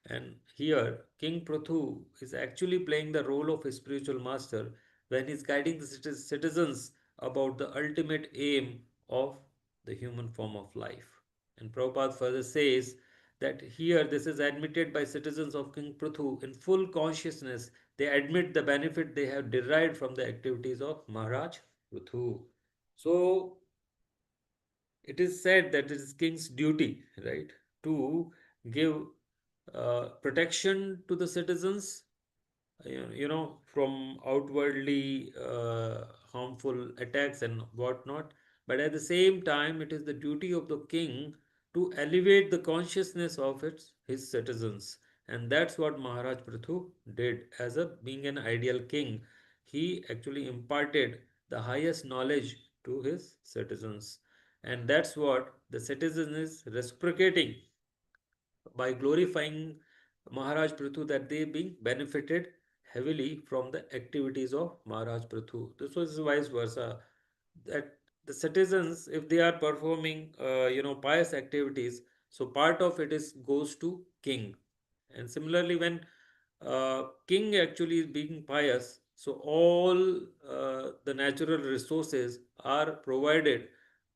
And here, King Prathu is actually playing the role of a spiritual master when he's guiding the citizens about the ultimate aim of the human form of life. And Prabhupada further says that here this is admitted by citizens of King Prathu in full consciousness. They admit the benefit they have derived from the activities of Maharaj Prathu. So it is said that it is king's duty, right, to give protection to the citizens, from outwardly harmful attacks and whatnot. But at the same time, it is the duty of the king to elevate the consciousness of his citizens. And that's what Maharaj Prithu did as a being an ideal king. He actually imparted the highest knowledge to his citizens. And that's what the citizen is reciprocating by glorifying Maharaj Prithu, that they being benefited heavily from the activities of Maharaj Prithu. This was vice versa. That the citizens, if they are performing, pious activities, so part of it is goes to king. And similarly, when king actually is being pious, so all the natural resources are provided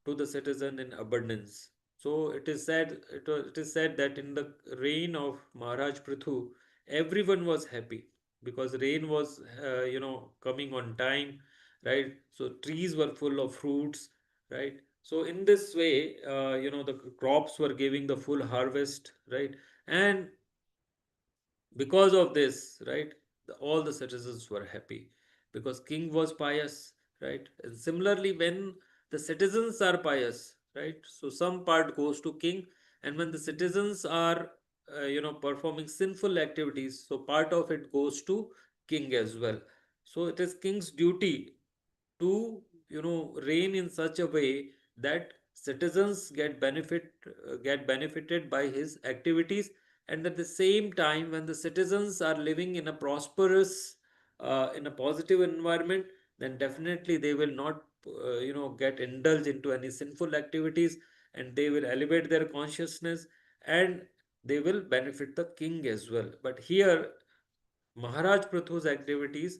to the citizen in abundance. So it is said that in the reign of Maharaj Prithu, everyone was happy because rain was coming on time, right? So trees were full of fruits, right? So in this way, the crops were giving the full harvest, right? And because of this, right, all the citizens were happy because king was pious, right? And similarly, when the citizens are pious, right, so some part goes to king. And when the citizens are performing sinful activities, so part of it goes to king as well. So it is king's duty to reign in such a way that citizens get benefited by his activities. And at the same time, when the citizens are living in a prosperous, in a positive environment, then definitely they will not get indulged into any sinful activities, and they will elevate their consciousness, and they will benefit the king as well. But here Maharaj Prithu's activities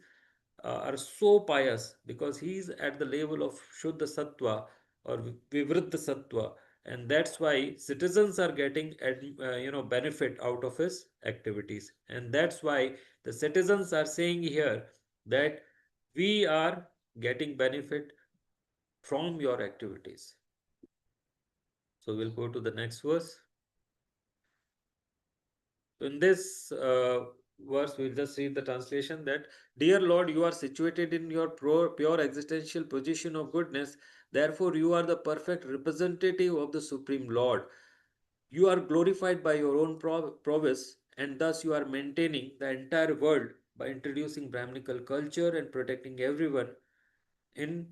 are so pious because he is at the level of Shuddha Sattva or Vivruddha Sattva, and that's why citizens are getting benefit out of his activities. And that's why the citizens are saying here that we are getting benefit from your activities. So we'll go to the next verse. So in this verse, we'll just read the translation that, Dear Lord, you are situated in your pure existential position of goodness. Therefore, you are the perfect representative of the Supreme Lord. You are glorified by your own prowess, and thus you are maintaining the entire world by introducing Brahminical culture and protecting everyone in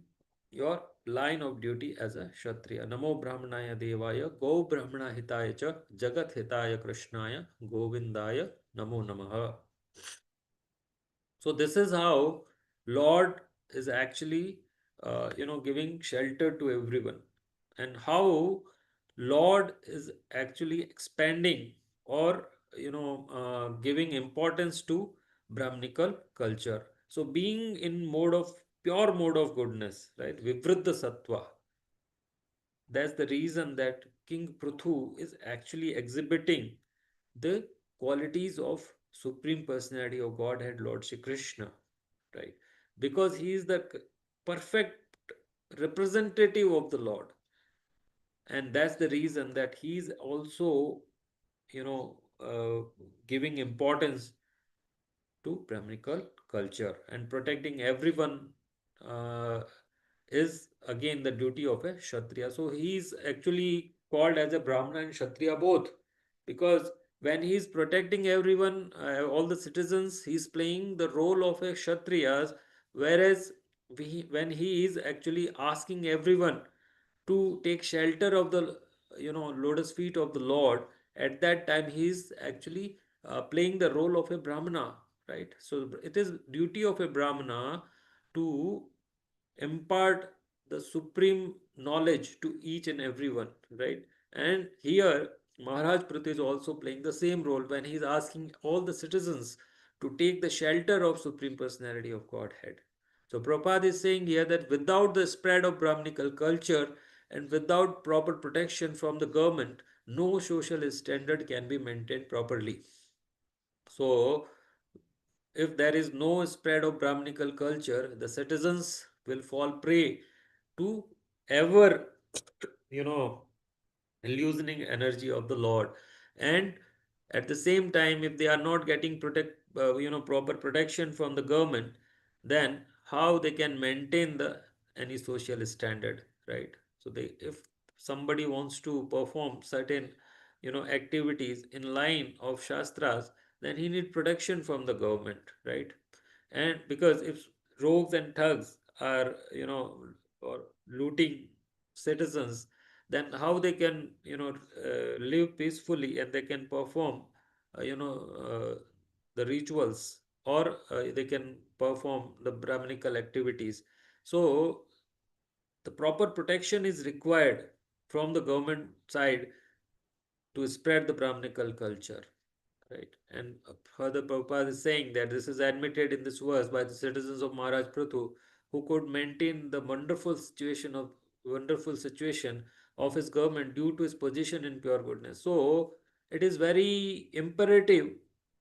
your line of duty as a Kshatriya. Namo Brahmanaya Devaya, Go Brahmana Hitaya Cha, Jagat Hitaya Krishnaya, Govindaya Namo Namaha. So this is how Lord is actually, giving shelter to everyone, and how Lord is actually expanding or giving importance to Brahminical culture. So being in mode of pure mode of goodness, right? Vivriddha Sattva. That's the reason that King Prithu is actually exhibiting the qualities of Supreme Personality of Godhead, Lord Shri Krishna, right? Because he is the perfect representative of the Lord. And that's the reason that he is also, giving importance to Brahminical culture, and protecting everyone uh, is again the duty of a Kshatriya. So he is actually called as a Brahmana and Kshatriya both, because when he is protecting everyone, all the citizens, he is playing the role of a Kshatriya, whereas when he is actually asking everyone to take shelter of the lotus feet of the Lord, at that time he is actually playing the role of a Brahmana, right? So it is duty of a Brahmana to impart the supreme knowledge to each and everyone, right? And here Maharaj Prit is also playing the same role when he is asking all the citizens to take the shelter of Supreme Personality of Godhead. So Prabhupada is saying here that without the spread of Brahminical culture and without proper protection from the government, no social standard can be maintained properly. So if there is no spread of Brahminical culture, the citizens will fall prey to ever, you know, illusioning energy of the Lord. And At the same time, if they are not getting proper protection from the government, then how they can maintain the any social standard, right? So they, if somebody wants to perform certain activities in line of shastras, then he need protection from the government, right? And because if rogues and thugs are or looting citizens, then how they can live peacefully and they can perform uh, you know uh, the rituals, or they can perform the brahminical activities. So the proper protection is required from the government side to spread the brahminical culture. Right. And further, Prabhupada is saying that this is admitted in this verse by the citizens of Maharaj Prithu, who could maintain the wonderful situation of his government due to his position in pure goodness. So it is very imperative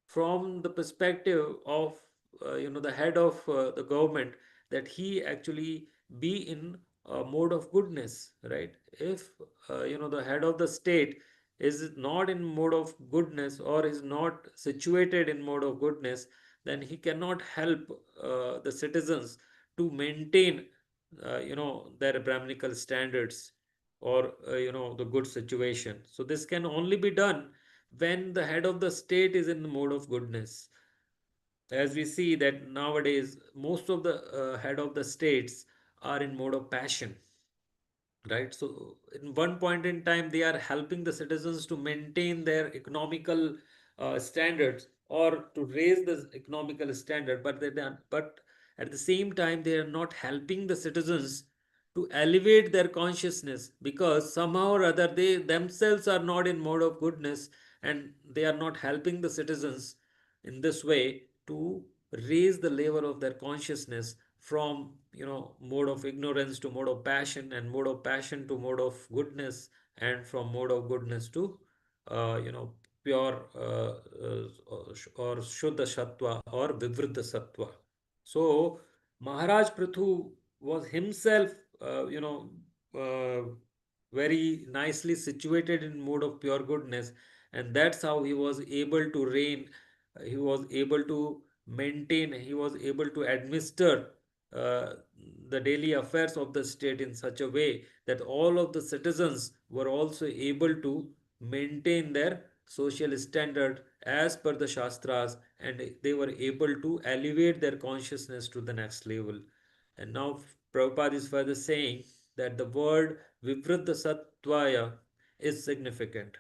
from the perspective of the head of the government, that he actually be in a mode of goodness, right? If the head of the state is not in mode of goodness, or is not situated in mode of goodness, then he cannot help the citizens to maintain their brahminical standards, or the good situation. So this can only be done when the head of the state is in the mode of goodness. As we see that nowadays most of the head of the states are in mode of passion, right? So in one point in time they are helping the citizens to maintain their economical standards, or to raise the economical standard, but at the same time they are not helping the citizens to elevate their consciousness, because somehow or other they themselves are not in mode of goodness, and they are not helping the citizens in this way to raise the level of their consciousness from mode of ignorance to mode of passion, and mode of passion to mode of goodness, and from mode of goodness to pure or shuddha sattva or vivriddha sattva. So Maharaj Prithu was himself uh, very nicely situated in mode of pure goodness, and that's how he was able to reign. He was able to maintain, he was able to administer uh, the daily affairs of the state in such a way that all of the citizens were also able to maintain their social standard as per the shastras, and they were able to elevate their consciousness to the next level. And now Prabhupada is further saying that the word Vivriddha Sattvaya is significant.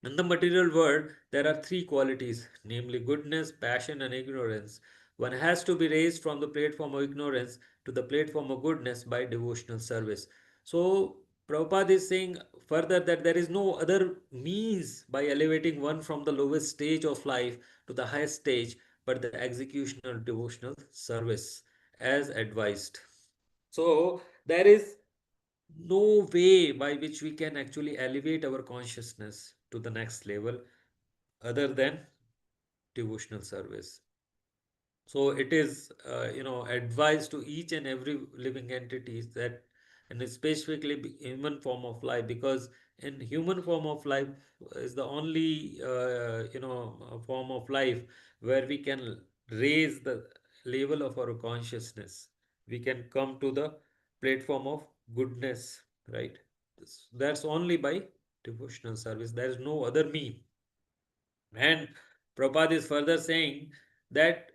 In the material world, there are three qualities, namely goodness, passion, and ignorance. One has to be raised from the platform of ignorance to the platform of goodness by devotional service. So, Prabhupada is saying further that there is no other means by elevating one from the lowest stage of life to the highest stage but the execution of devotional service as advised. So, there is no way by which we can actually elevate our consciousness to the next level other than devotional service. So it is advised to each and every living entities that, and specifically human form of life, because in human form of life is the only form of life where we can raise the level of our consciousness. We can come to the platform of goodness, right? That's only by devotional service. There is no other mean. And Prabhupada is further saying that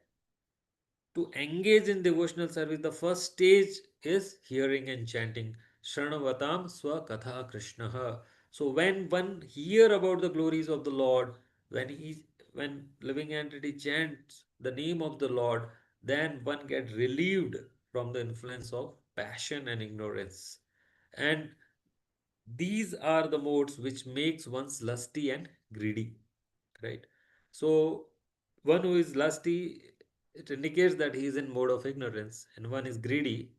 to engage in devotional service, the first stage is hearing and chanting. Shranavatam Swakatha Krishna. So when one hear about the glories of the Lord, when living entity chants the name of the Lord, then one get relieved from the influence of passion and ignorance. And these are the modes which makes one's lusty and greedy, right? So one who is lusty, it indicates that he is in mode of ignorance, and one is greedy,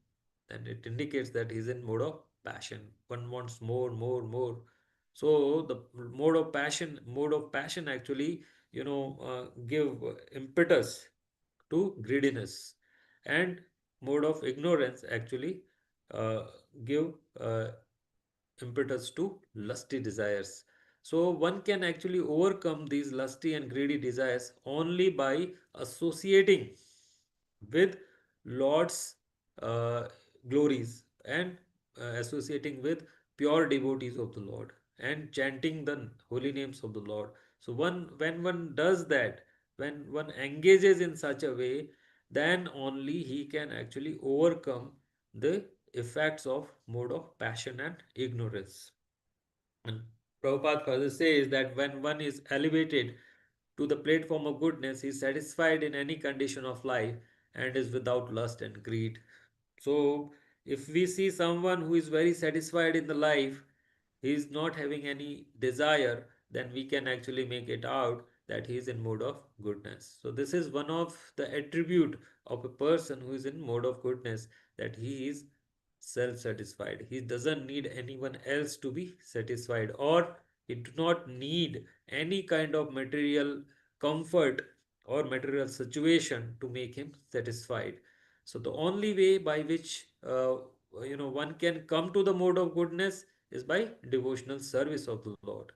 then it indicates that he is in mode of passion. One wants more, more, more. So the mode of passion actually give impetus to greediness, and mode of ignorance actually give impetus to lusty desires. So one can actually overcome these lusty and greedy desires only by associating with Lord's uh, glories and associating with pure devotees of the Lord and chanting the holy names of the Lord. So when one does that, when one engages in such a way, then only he can actually overcome the effects of mode of passion and ignorance. And Prabhupada further says that when one is elevated to the platform of goodness, he is satisfied in any condition of life and is without lust and greed. So, if we see someone who is very satisfied in the life, he is not having any desire, then we can actually make it out that he is in mode of goodness. So, this is one of the attribute of a person who is in mode of goodness, that he is self-satisfied. He doesn't need anyone else to be satisfied, or he do not need any kind of material comfort or material situation to make him satisfied. So the only way by which one can come to the mode of goodness is by devotional service of the Lord.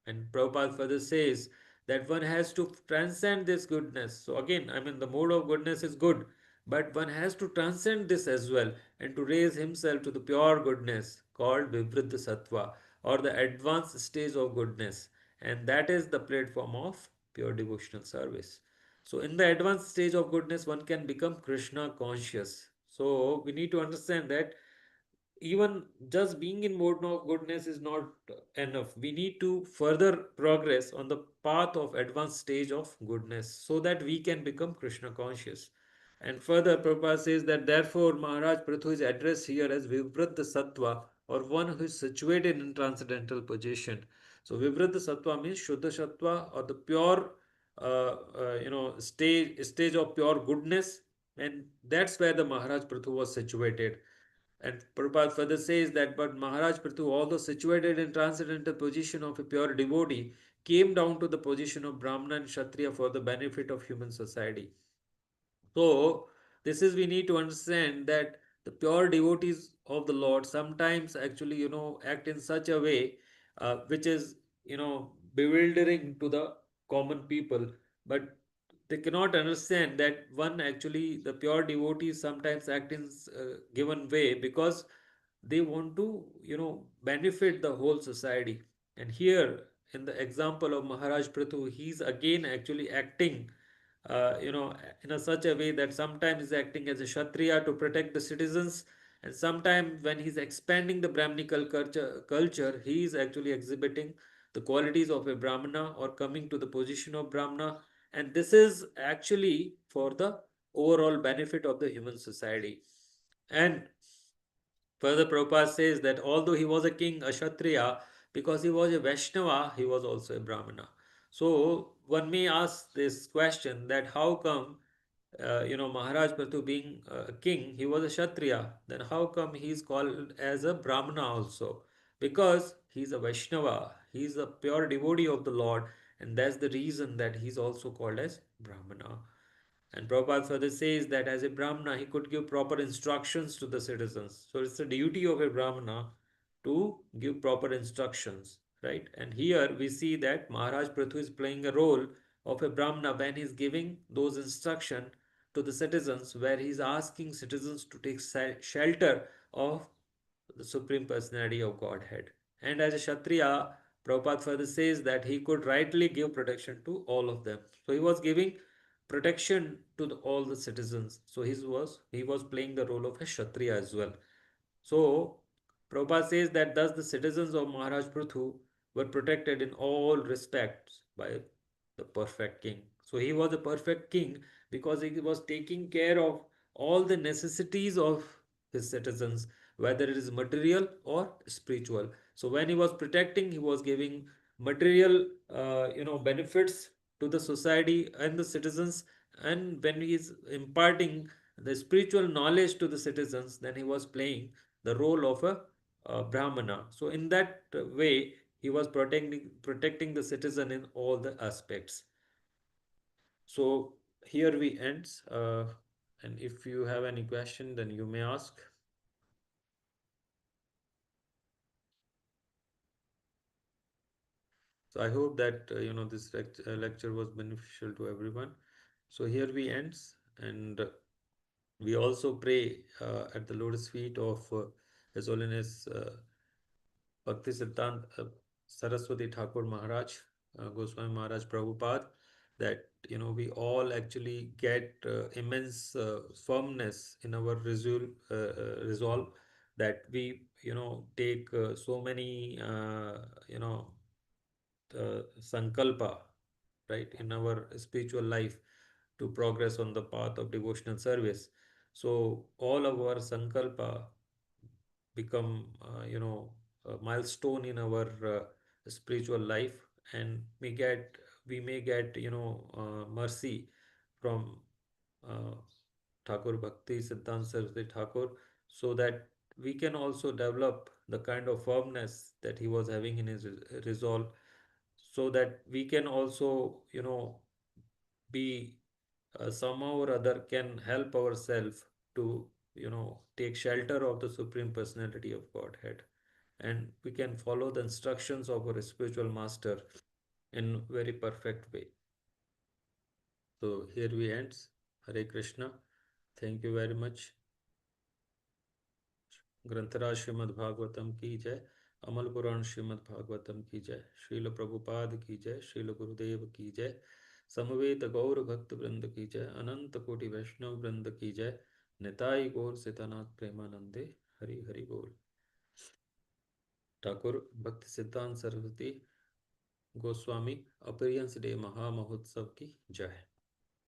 And Prabhupada further says that one has to transcend this goodness. So again, I mean, the mode of goodness is good, but one has to transcend this as well and to raise himself to the pure goodness called Vivriddha Sattva, or the advanced stage of goodness. And that is the platform of pure devotional service. So, in the advanced stage of goodness, one can become Krishna conscious. So, we need to understand that even just being in mode of goodness is not enough. We need to further progress on the path of advanced stage of goodness so that we can become Krishna conscious. And further, Prabhupada says that therefore Maharaj Prithu is addressed here as Vivriddha Sattva, or one who is situated in transcendental position. So Vivriddha Sattva means Shuddha Sattva, or the pure stage of pure goodness, and that's where the Maharaj Prithu was situated. And Prabhupada further says that, but Maharaj Prithu, although situated in transcendental position of a pure devotee, came down to the position of Brahmana and Kshatriya for the benefit of human society. So, this is we need to understand that the pure devotees of the Lord sometimes actually, act in such a way which is, bewildering to the common people. But they cannot understand that one actually, the pure devotees sometimes act in given way because they want to, benefit the whole society. And here, in the example of Maharaj Prithu, he's again actually acting in a such a way that sometimes he's acting as a Kshatriya to protect the citizens, and sometimes when he's expanding the Brahminical culture, he is actually exhibiting the qualities of a Brahmana or coming to the position of Brahmana, and this is actually for the overall benefit of the human society. And further, Prabhupada says that although he was a king, a Kshatriya, because he was a Vaishnava, he was also a Brahmana. So one may ask this question that how come, Maharaj Prathu being a king, he was a Kshatriya, then how come he is called as a Brahmana also? Because he is a Vaishnava, he is a pure devotee of the Lord, and that's the reason that he is also called as Brahmana. And Prabhupada further says that as a Brahmana, he could give proper instructions to the citizens. So it's the duty of a Brahmana to give proper instructions, right? And here we see that Maharaj Prithu is playing a role of a Brahmana when he's giving those instructions to the citizens, where he's asking citizens to take shelter of the Supreme Personality of Godhead. And as a Kshatriya, Prabhupada further says that he could rightly give protection to all of them. So he was giving protection to all the citizens. So he was playing the role of a Kshatriya as well. So Prabhupada says that thus the citizens of Maharaj Prithu were protected in all respects by the perfect king. So he was a perfect king because he was taking care of all the necessities of his citizens, whether it is material or spiritual. So when he was protecting, he was giving material, benefits to the society and the citizens. And when he is imparting the spiritual knowledge to the citizens, then he was playing the role of a Brahmana. So in that way, he was protecting the citizen in all the aspects. So here we end. And if you have any question, then you may ask. So I hope that this lecture was beneficial to everyone. So here we ends, and we also pray at the lotus feet of His Holiness Bhakti Siddhant Saraswati Thakur Maharaj, Goswami Maharaj Prabhupada, that we all actually get immense firmness in our resolve, that we take so many sankalpa, right, in our spiritual life to progress on the path of devotional service. So all of our sankalpa become a milestone in our spiritual life, and we may get mercy from uh, Thakur Bhakti Siddhanta Saraswati Thakur, so that we can also develop the kind of firmness that he was having in his resolve, so that we can also be somehow or other can help ourselves to take shelter of the Supreme Personality of Godhead, and we can follow the instructions of our spiritual master in very perfect way. So here we ends. Hare Krishna. Thank you very much. ग्रंथराज Shrimad Bhagavatam की जय। अमल पुराण श्रीमद् भागवतम की जय। श्रील प्रभुपाद की जय। श्रील गुरुदेव की जय। समवेत गौर भक्त वृंद की जय। अनंत कोटि वैष्णव वृंद की जय। निताई गौर सितानाथ प्रेमानंदे। हरि हरि बोल। ठाकुर भक्ति सिद्धांत सरस्वती गोस्वामी अपीरियंस डे महामहोत्सव की जय।